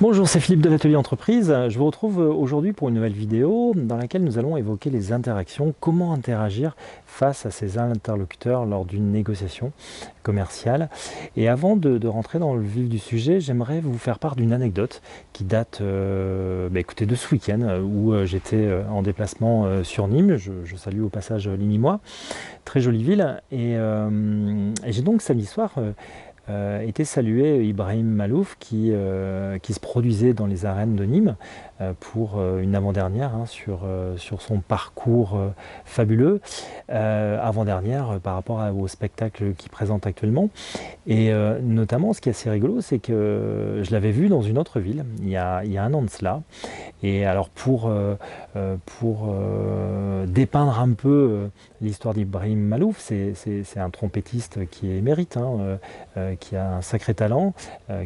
Bonjour, c'est Philippe de l'Atelier Entreprise. Je vous retrouve aujourd'hui pour une nouvelle vidéo dans laquelle nous allons évoquer les interactions, comment interagir face à ses interlocuteurs lors d'une négociation commerciale. Et avant de rentrer dans le vif du sujet, j'aimerais vous faire part d'une anecdote qui date écoutez, de ce week-end où j'étais en déplacement sur Nîmes. Je salue au passage Nîmes-moi, très jolie ville. Et j'ai donc samedi soir été saluer Ibrahim Malouf qui se produisait dans les arènes de Nîmes pour une avant-dernière sur son parcours fabuleux, avant-dernière par rapport au spectacle qu'il présente actuellement. Et notamment, ce qui est assez rigolo, c'est que je l'avais vu dans une autre ville il y a un an de cela. Et alors pour dépeindre un peu l'histoire d'Ibrahim Malouf, c'est un trompettiste qui est émérite, qui a un sacré talent,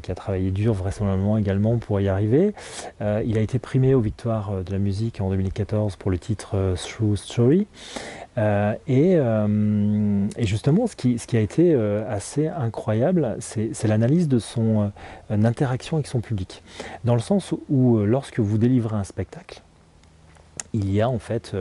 qui a travaillé dur vraisemblablement également pour y arriver. Il a été primé aux victoires de la musique en 2014 pour le titre True Story. Et justement, ce qui a été assez incroyable, c'est l'analyse de son interaction avec son public. Dans le sens où lorsque vous délivrez un spectacle, il y a en fait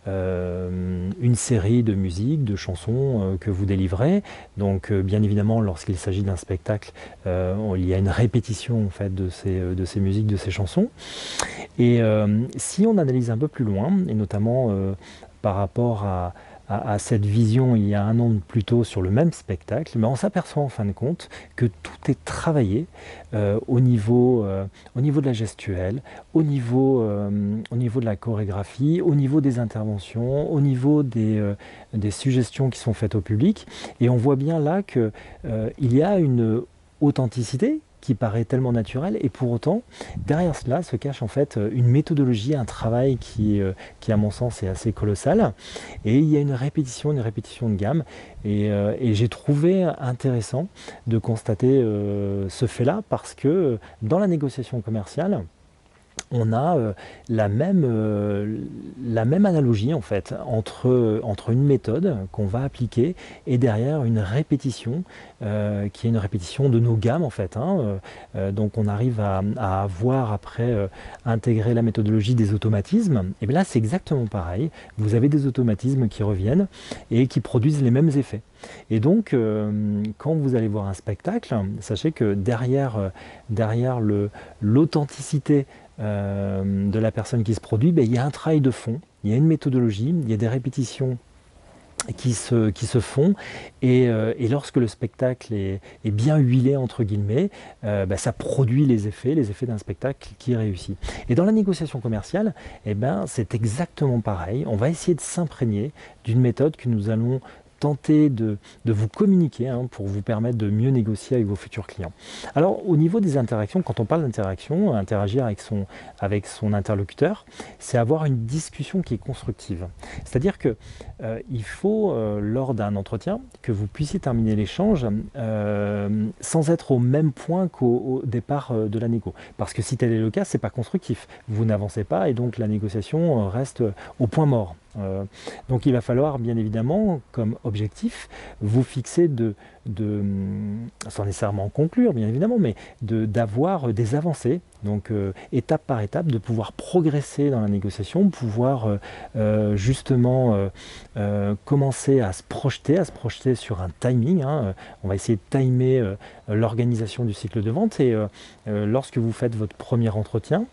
une série de musiques, de chansons que vous délivrez. Donc bien évidemment, lorsqu'il s'agit d'un spectacle, il y a une répétition en fait de ces musiques, de ces chansons. Et si on analyse un peu plus loin, et notamment par rapport à cette vision il y a un an plus tôt sur le même spectacle, mais on s'aperçoit en fin de compte que tout est travaillé au niveau de la gestuelle, au niveau de la chorégraphie, au niveau des interventions, au niveau des suggestions qui sont faites au public. Et on voit bien là qu'il y a une authenticité qui paraît tellement naturelle, et pour autant, derrière cela se cache en fait une méthodologie, un travail qui à mon sens est assez colossal, et il y a une répétition de gamme, et j'ai trouvé intéressant de constater ce fait-là, parce que dans la négociation commerciale, on a la même analogie en fait entre une méthode qu'on va appliquer et derrière une répétition qui est une répétition de nos gammes en fait. Donc on arrive à avoir après intégrer la méthodologie des automatismes. Et bien là c'est exactement pareil. Vous avez des automatismes qui reviennent et qui produisent les mêmes effets. Et donc, quand vous allez voir un spectacle, sachez que derrière l'authenticité de la personne qui se produit, il y a un travail de fond, il y a une méthodologie, il y a des répétitions qui se font, et lorsque le spectacle est bien huilé entre guillemets, ça produit les effets d'un spectacle qui réussit. Et dans la négociation commerciale, c'est exactement pareil. On va essayer de s'imprégner d'une méthode que nous allons tenter de vous communiquer pour vous permettre de mieux négocier avec vos futurs clients. Alors au niveau des interactions, quand on parle d'interaction, interagir avec son interlocuteur, c'est avoir une discussion qui est constructive. C'est-à-dire que il faut, lors d'un entretien, que vous puissiez terminer l'échange sans être au même point qu'au départ de la négo. Parce que si tel est le cas, c'est pas constructif. Vous n'avancez pas et donc la négociation reste au point mort. Donc il va falloir bien évidemment comme objectif vous fixer sans nécessairement conclure bien évidemment, mais d'avoir des avancées, donc étape par étape, de pouvoir progresser dans la négociation, pouvoir justement commencer à se projeter sur un timing. On va essayer de timer l'organisation du cycle de vente, et lorsque vous faites votre premier entretien,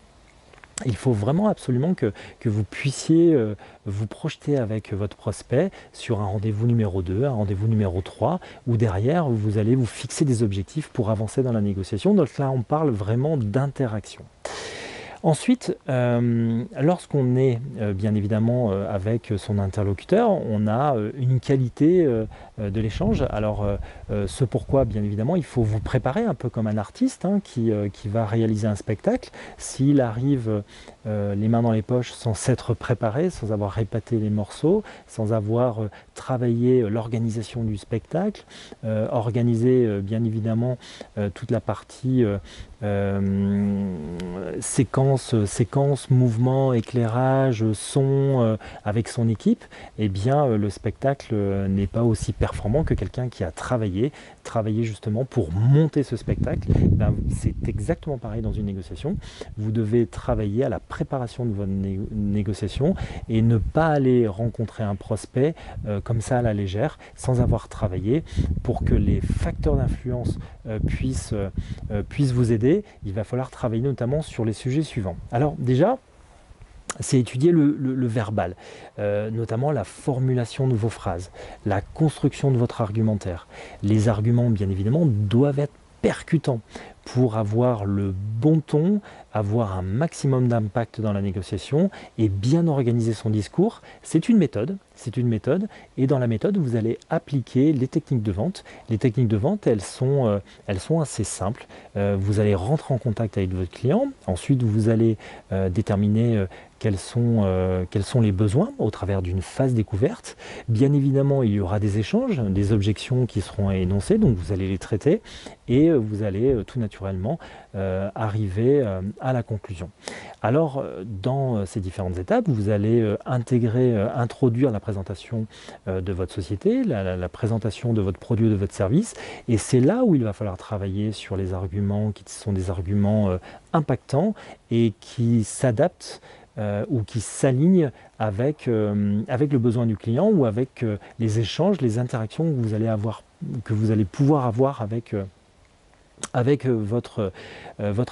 il faut vraiment absolument que vous puissiez vous projeter avec votre prospect sur un rendez-vous numéro 2, un rendez-vous numéro 3, où derrière, vous allez vous fixer des objectifs pour avancer dans la négociation. Donc là, on parle vraiment d'interaction. Ensuite, lorsqu'on est bien évidemment avec son interlocuteur, on a une qualité de l'échange. Alors, ce pourquoi, bien évidemment, il faut vous préparer un peu comme un artiste qui va réaliser un spectacle. S'il arrive les mains dans les poches sans s'être préparé, sans avoir répété les morceaux, sans avoir travaillé l'organisation du spectacle, organisé bien évidemment toute la partie séquence, mouvement, éclairage, son avec son équipe, eh bien le spectacle n'est pas aussi performant que quelqu'un qui a travaillé justement pour monter ce spectacle ben, c'est exactement pareil dans une négociation. Vous devez travailler à la préparation de votre négociation et ne pas aller rencontrer un prospect comme ça à la légère, sans avoir travaillé. Pour que les facteurs d'influence puissent vous aider, il va falloir travailler notamment sur les sujets suivants. Alors déjà, c'est étudier le verbal, notamment la formulation de vos phrases, la construction de votre argumentaire. Les arguments, bien évidemment, doivent être percutants pour avoir le bon ton, avoir un maximum d'impact dans la négociation et bien organiser son discours. C'est une méthode, et dans la méthode, vous allez appliquer les techniques de vente. Les techniques de vente, elles sont assez simples. Vous allez rentrer en contact avec votre client, ensuite vous allez déterminer quels sont les besoins au travers d'une phase découverte. Bien évidemment, il y aura des échanges, des objections qui seront énoncées, donc vous allez les traiter et vous allez tout naturellement arriver à la conclusion. Alors, dans ces différentes étapes, vous allez introduire la présentation de votre société, la présentation de votre produit ou de votre service, et c'est là où il va falloir travailler sur les arguments qui sont des arguments impactants et qui s'adaptent ou qui s'alignent avec le besoin du client ou avec les échanges, les interactions que vous allez pouvoir avoir avec votre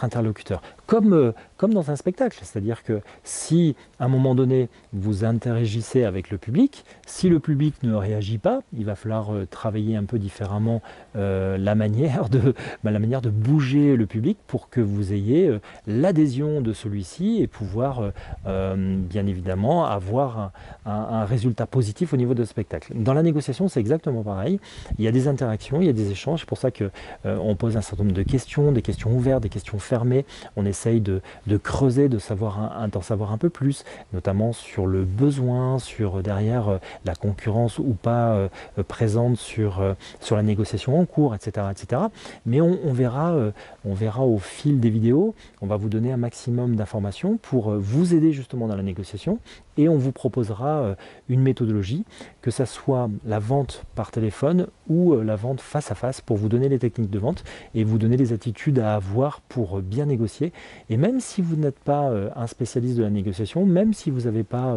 interlocuteur. Comme dans un spectacle, c'est-à-dire que si à un moment donné vous interagissez avec le public, si le public ne réagit pas, il va falloir travailler un peu différemment la manière de bouger le public pour que vous ayez l'adhésion de celui-ci et pouvoir bien évidemment avoir un résultat positif au niveau de ce spectacle. Dans la négociation, c'est exactement pareil. Il y a des interactions, il y a des échanges, c'est pour ça qu'on pose un certain nombre de questions, des questions ouvertes, des questions fermées. On essaye de creuser, d'en savoir un peu plus, notamment sur le besoin, sur derrière la concurrence ou pas présente sur la négociation en cours, etc. etc. Mais on verra au fil des vidéos, on va vous donner un maximum d'informations pour vous aider justement dans la négociation et on vous proposera une méthodologie, que ça soit la vente par téléphone ou la vente face à face pour vous donner les techniques de vente et vous donner les attitudes à avoir pour bien négocier. Et même si vous n'êtes pas un spécialiste de la négociation, même si vous n'avez pas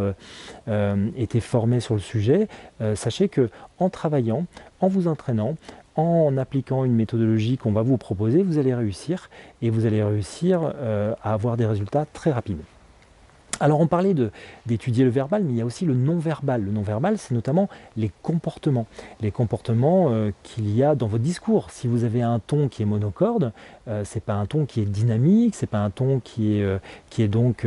été formé sur le sujet, sachez que en travaillant, en vous entraînant, en appliquant une méthodologie qu'on va vous proposer, vous allez réussir et vous allez réussir à avoir des résultats très rapides. Alors on parlait d'étudier le verbal, mais il y a aussi le non-verbal. Le non-verbal, c'est notamment les comportements. Les comportements qu'il y a dans votre discours. Si vous avez un ton qui est monocorde, c'est pas un ton qui est dynamique, c'est pas un ton qui est donc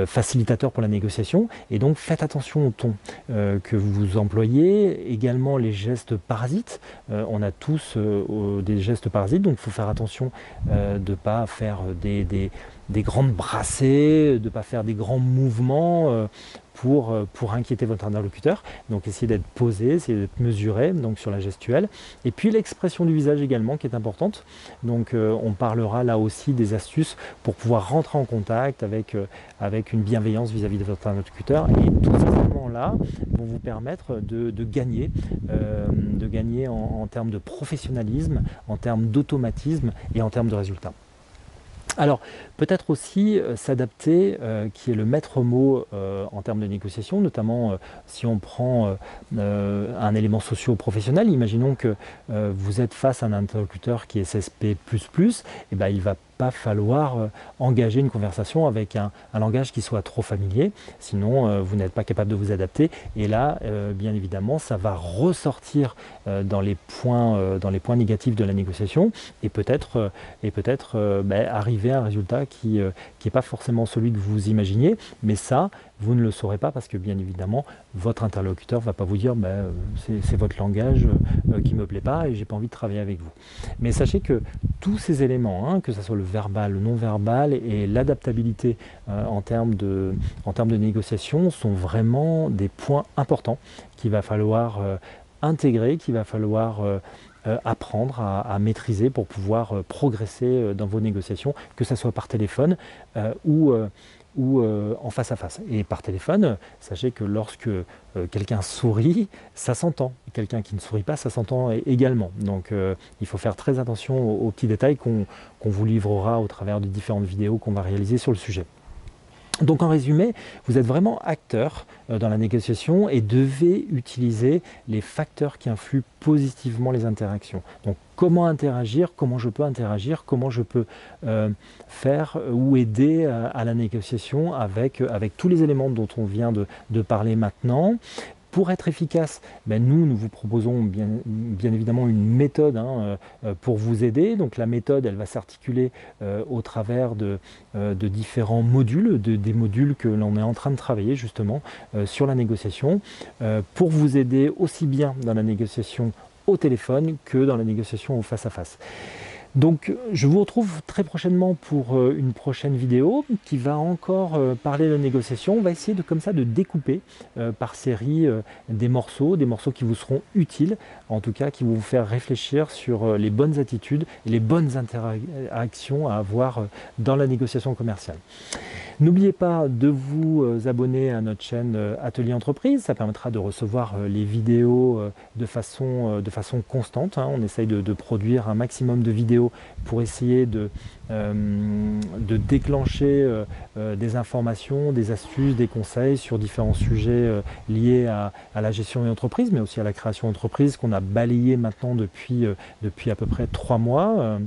facilitateur pour la négociation. Et donc faites attention au ton que vous employez. Également les gestes parasites. On a tous des gestes parasites, donc il faut faire attention de ne pas faire des grandes brassées, de ne pas faire des grands mouvements pour inquiéter votre interlocuteur. Donc essayez d'être posé, essayez d'être mesuré donc sur la gestuelle. Et puis l'expression du visage également qui est importante. Donc on parlera là aussi des astuces pour pouvoir rentrer en contact avec une bienveillance vis-à-vis de votre interlocuteur. Et tous ces éléments-là vont vous permettre de gagner en termes de professionnalisme, en termes d'automatisme et en termes de résultats. Alors, peut-être aussi s'adapter, qui est le maître mot en termes de négociation, notamment si on prend un élément socio-professionnel. Imaginons que vous êtes face à un interlocuteur qui est SSP++, et ben, il ne va pas falloir engager une conversation avec un langage qui soit trop familier, sinon vous n'êtes pas capable de vous adapter. Et là, bien évidemment, ça va ressortir dans les points négatifs de la négociation et peut-être arriver à un résultat qui n'est pas forcément celui que vous imaginiez, mais ça, vous ne le saurez pas parce que bien évidemment, votre interlocuteur ne va pas vous dire c'est votre langage qui ne me plaît pas et j'ai pas envie de travailler avec vous. Mais sachez que tous ces éléments, que ce soit le verbal, le non-verbal et l'adaptabilité en termes de négociation sont vraiment des points importants qu'il va falloir intégrer, qu'il va falloir apprendre à maîtriser pour pouvoir progresser dans vos négociations, que ce soit par téléphone ou ou en face à face. Et par téléphone, sachez que lorsque quelqu'un sourit, ça s'entend. Quelqu'un qui ne sourit pas, ça s'entend également. Donc il faut faire très attention aux petits détails qu'on vous livrera au travers de différentes vidéos qu'on va réaliser sur le sujet. Donc en résumé, vous êtes vraiment acteur dans la négociation et devez utiliser les facteurs qui influent positivement les interactions. Donc comment interagir, comment je peux interagir, comment je peux faire ou aider à la négociation avec tous les éléments dont on vient de parler maintenant. Pour être efficace, nous vous proposons bien évidemment une méthode pour vous aider. Donc la méthode, elle va s'articuler au travers de différents modules, des modules que l'on est en train de travailler justement sur la négociation, pour vous aider aussi bien dans la négociation au téléphone que dans la négociation au face-à-face. Donc je vous retrouve très prochainement pour une prochaine vidéo qui va encore parler de négociation. On va essayer comme ça de découper par série des morceaux qui vous seront utiles, en tout cas qui vont vous faire réfléchir sur les bonnes attitudes et les bonnes interactions à avoir dans la négociation commerciale. N'oubliez pas de vous abonner à notre chaîne Atelier Entreprise, ça permettra de recevoir les vidéos de façon constante. On essaye de produire un maximum de vidéos pour essayer de déclencher des informations, des astuces, des conseils sur différents sujets liés à la gestion d'une entreprise, mais aussi à la création d'entreprise qu'on a balayé maintenant depuis à peu près 3 mois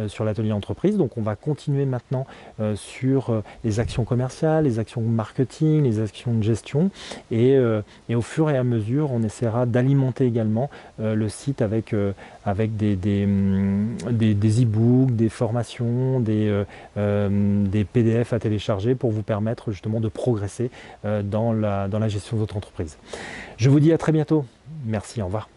sur l'Atelier Entreprise. Donc on va continuer maintenant sur les actions commerciales, les actions marketing, les actions de gestion et au fur et à mesure on essaiera d'alimenter également le site avec des e-books, des formations, des PDF à télécharger pour vous permettre justement de progresser dans la gestion de votre entreprise. Je vous dis à très bientôt. Merci, au revoir.